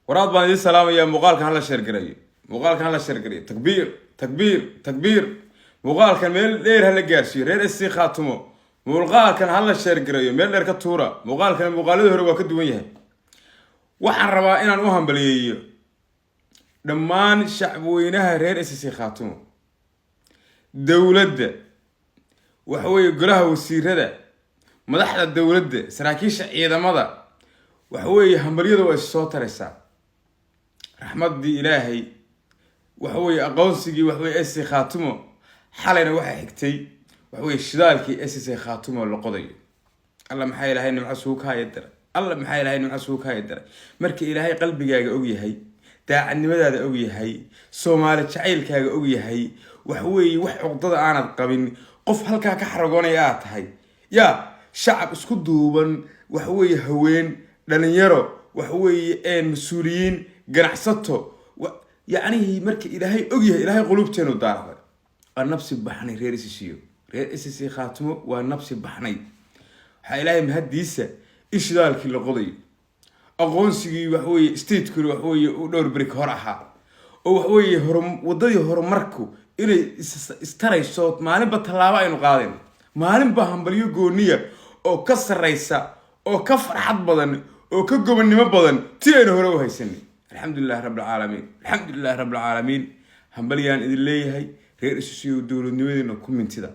waraad baan idin salaamaya muuqaalkan hala sheer gareeyo muuqaalkan hala sheer gareeyo takbiir takbiir takbiir muuqaalkan meel dheer hala gaarsiiyo reer SC Khaatumo muuqaalkan hala sheer gareeyo meel dheer ka tuura muuqaalkan muuqaaladii hore waa ka duwan yahay waxaan rabaa inaan u hambaliyeeyo dhammaan shacabweynaha reer SC Khaatumo dawladda waxa weeye golaha wasiirada madaxda dawladda saraakiisha ciidamada waxa weeye hambaliyadu way soo taraysaa raxmadii ilaahay waxa weeye aqoonsigii waxa weeye SC Khaatumo xalayna waxa xigtay waxa weeye shidaalkii SC Khaatumo la qodayo alla maxay ilaahay nimco suu ka yadar alla maxay ilaahay nimco suu ka yadar markii ilaahay qalbigaaga og yahay daacadnimadaada og yahay Soomaali jacaylkaaga og yahay waxa weeye wax cuqdada aanad qabin qof halka ka xaragoonaya aad tahay ya shacab isku duuban waxa weeye haween dhalinyaro waxa weeye mas'uuliyiin ganacsato يعني مركي إلهي أجيه إلهي قلوب تنو دارها النفس بحني غير إسيسيو غير إسيسي خاتمه والنفس بحني حإلهي مهديسة إيش ذلك اللي قضي أغونسي وحوي ستيت كل وحوي ودور بريك هرحة وحوي هرم وضي هرم مركو إلى استري صوت ما نبى طلابة إنه قادم ما نبى هم بريو جونية أو كسر رئيسة أو كفر حد بدن أو كجو من ما بدن تين هرو هاي سني الحمد لله رب العالمين الحمد لله رب العالمين همبليان إذا اللي هي غير إسسيو دولة نمدينا كومنتدا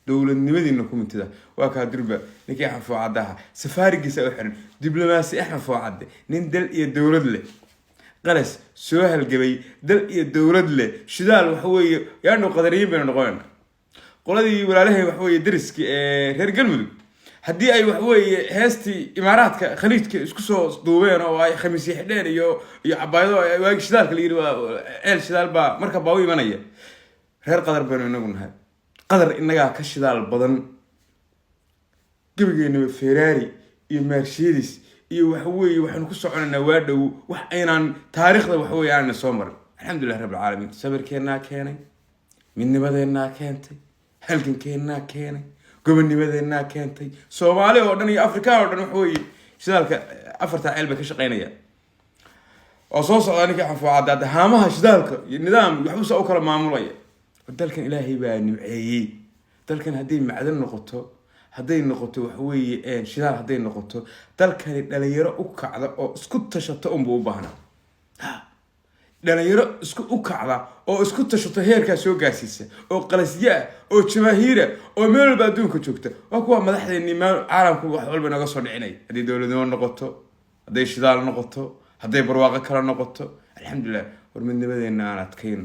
دولة نمدينا كومنتدا وكادربا نكي حفوا عدها سفارق سوحرن دبلوماسي إحنا فوا عده نندل إيه دولة له قلس سوهل جبي دل إيه دولة له شدال وحوي يعني قدرين بين الغوين قولي ولا له وحوي درس غير قلمدو haddii ay wax weeye heestii imaaraadka khaliidka isku soo duubeen oo ay khamiis xidheen iyo cabaayado ay waag shidaalka la yiri waa shidaal ba marka baa u imanaya reer qadar baan inagu nahay qadar inaga ka shidaal badan gabigeena Ferrari iyo Mercedes iyo wax weeye waxaan ku soconaynaa waa dhow wax aynaan taariikhda wax weeye aan soo marin alxamdulillah rabbil caalamiin sabirkeena keenay midnimadeena keentay halgankeena keenay gobonnimadeena keentay Soomaali oo dhan iyo Afrika oo dhan waxay shidaalka afarta cilmi ka shaqeynaya oo soo socdaan ka xafaacada haamaha shidaalka iyo nidaam wax uu kala maamulaya dalkan Ilaahay baa nimceeyay dalkan hadii macdan noqoto hadday noqoto wax weeye shidaal hadday noqoto dalkan dhalinyaro u kacda oo isku tashato u baahnaa dhalinyaro isku u kacda oo isku tashato heerka soo gaarsiisa oo qalasya oo jamaahiira oo meel walba adduunka joogta waa kuwa madaxdeennii caalamku wax walba naga soo dhicinay hadii dawladnimo noqoto hadday shidaal noqoto hadday barwaaqo kala noqoto alxamdulillah warmadnimadeena aan adkayn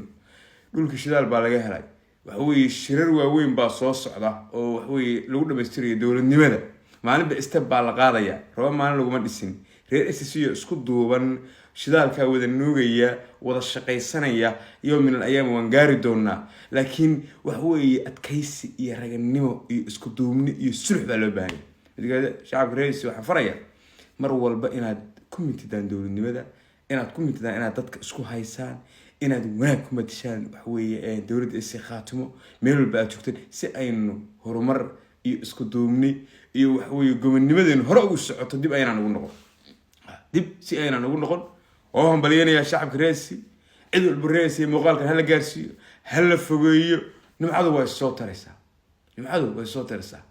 dhulka shidaal baa laga helay waxa weeye shirar waaweyn baa soo socda oo wax weeye lagu dhameystirayo dawladnimada maalinba step baa la qaadaya raba maalin lagu ma dhisin reer SC isku duuban shidaalka wada nuugaya wada shaqaysanaya iyo min al-ayam waan gaari doonaa laakiin wax weeye adkaysi iyo raganimo iyo isku duubni iyo sulx baa loo baahan yahay shacabka reer SC waxa faraya mar walba inaad ku mitidaan dawladnimada inaad ku mitidaan inaad dadka isku haysaan inaad wanaag ku matishaan wax weeye dawladda SC Khaatumo meel walba aad joogtaan si aynu horumar iyo isku duubni iyo wax weeye gobonnimadeena hore ugu socoto dib ayaan ugu noqon dib si ayaan ugu noqon oo hambalyeynaya shacabka reer SC cid walba reer SC muuqaalkan hala gaarsiiyo hala fogeeyo nimcadu way soo taraysaa nimcadu way soo taraysaa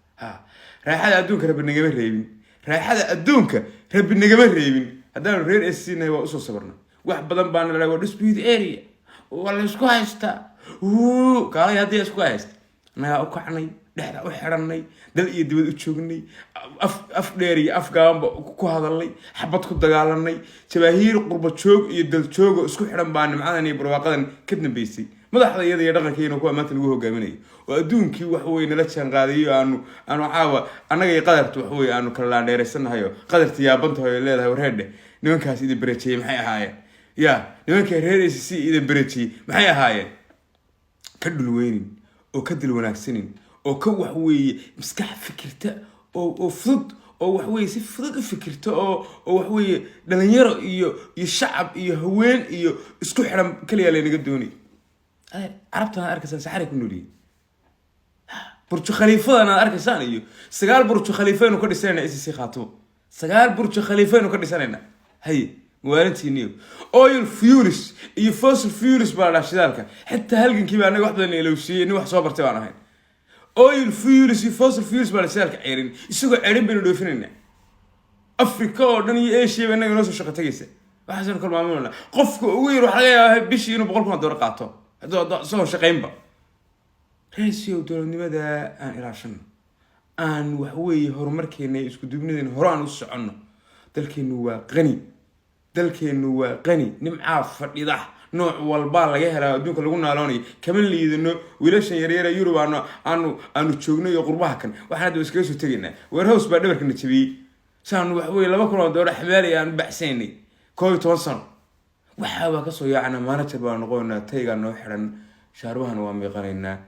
raaxada adduunka rabbi nagama reebin raaxada adduunka rabbi nagama reebin haddaan reer SC nahay waa usoo sabarnaa wax badan baan la leeyahay dispute area wala isku haysta kaalay hadii isku haysta naga u kacnay dhexda u xiranay dal iyo dibad u joognay af dheer iyo af gaanba ku hadalnay xabad ku dagaalanay jabaahiir qurba joog iyo dal joog isku xiran baan nimcadan iyo barwaaqadan ka dambeysay madaxda iyada dhaqankeena ku amaanta lagu hogaaminayo oo adduunkii wax weyn la jaan qaadayo aanu caawa anaga iyo qadartu wax weyn aanu kala dheereysanahay qadarti yaabantahay leedahay wareedhe nimankaas idin bareejay maxay ahaayeen ya nimanka reer SC idin bareejay maxay ahaayeen ka dhulweynin oo ka dil wanaagsanin oo ka wax weeye miskax fikirta oo fudud oo wax weeye si fudud u fikirta oo wax weeye dhalinyaro iyo shacab iyo haween iyo isku xiran kaliya leeyahay dooni arabtana arkaysan saxari ku nooliyay burj khaliifadana arkaysan iyo sagaal burj khaliifaynu ka dhisanayna SC Khaatumo sagaal burj khaliifaynu ka dhisanayna hay موالنتينيو oil fuels iyo fossil fuels baa la shidaalka xitaa halgankii baa anaga wax badan ilowsiiyay wax soo bartay baan ahayn oil fuels iyo fossil fuels baa la shidaalka ceerin isagoo ceerin baynu dhoofinayna Afrika oo dhan iyo Asia baa inaga noo soo shaqo tagaysa waxaan kala maamulna qofka ugu yar waxa laga yaabaa bishii inuu 100,000 dollar qaato hadda soo shaqeynba reesiyo dowladnimada aan ilaashano aan wax weey horumarkeena isku duubnideen hore aan u soconno dalkeenu waa qani nimca fadhida nooc walba laga helaa adduunka lagu naaloonay kama liidano wiilashan yaryar ee Yurub aanu joogno iyo qurbaha kan waxaan hadda iskaga soo tageynaa warehouse baa dhabarka natiibiyay saan wax weey 2,000 dollar xamaaliyan baxsaynay 12 sano waxa ka soo yaacna manager baa noqonaa tayga noo xiran shaarbahan waa meeqanaynaa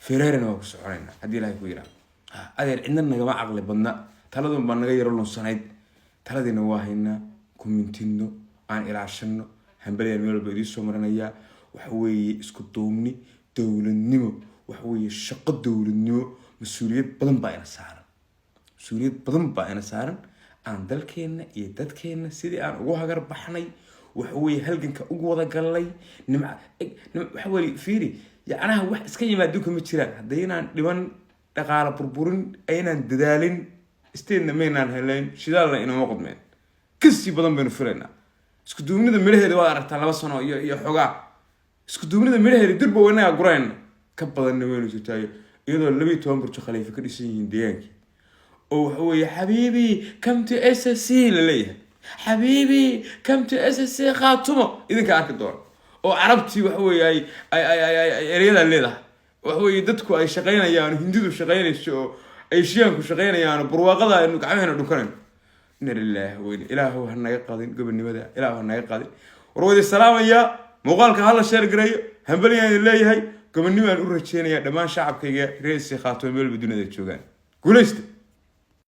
Ferrari-na waa ku soconaynaa hadii Ilaahay ku yiraahdo adeer cidna naga aqli badna taladun baa naga yaro lunsanayd taladina waa haynaa kumentino aan ilaashano hambaliyan meel walba idin soo maranaya waxa weeye isku duubni dawladnimo waxa weeye shaqo dawladnimo mas'uuliyad badan baa ina saaran aan dalkeena iyo dadkeena sidii aan ugu hagar baxnay waxa weeye halganka ugu wada galay nimca waxa weeye fiiri yacnaha wax iska yimaado kuma jiraan hadaynan dhiban dhaqaale burburin aynaan dadaalin isteedna meynaan helayn shidaalna inama qodmeen kasi badan baynu filaynaa isku duubnida midhaheeda waa aragtaa 2 sano iyo xogaa isku duubnida midhaheeda durba wanaga gurayna ka badan waynu jirtaayo iyadoo 12 burjo khaliif ka dhisan yihiin deegaankii oo waxa weeye habiibi come to SSC la leeyahay habiibi come to SSC qaatumo idinka arki doon oo carabtii waxa weeye ay ereyada leedahay waxa weeye dadku ay shaqeynayaan hindidu shaqeynayso oo ay shiyanku shaqeynayaan barwaaqada inuu gacmaheena dhukanay narillaah weyn ilaahu ha naga qadin gobonimada ilaahu ha naga qadin warwadi salaamaya muuqaalka hal share gareeyo hambaliyan leeyahay gobonimaan u rajeenaya dhamaan shacabkayga reesi khaato meel dunida joogan guulaysta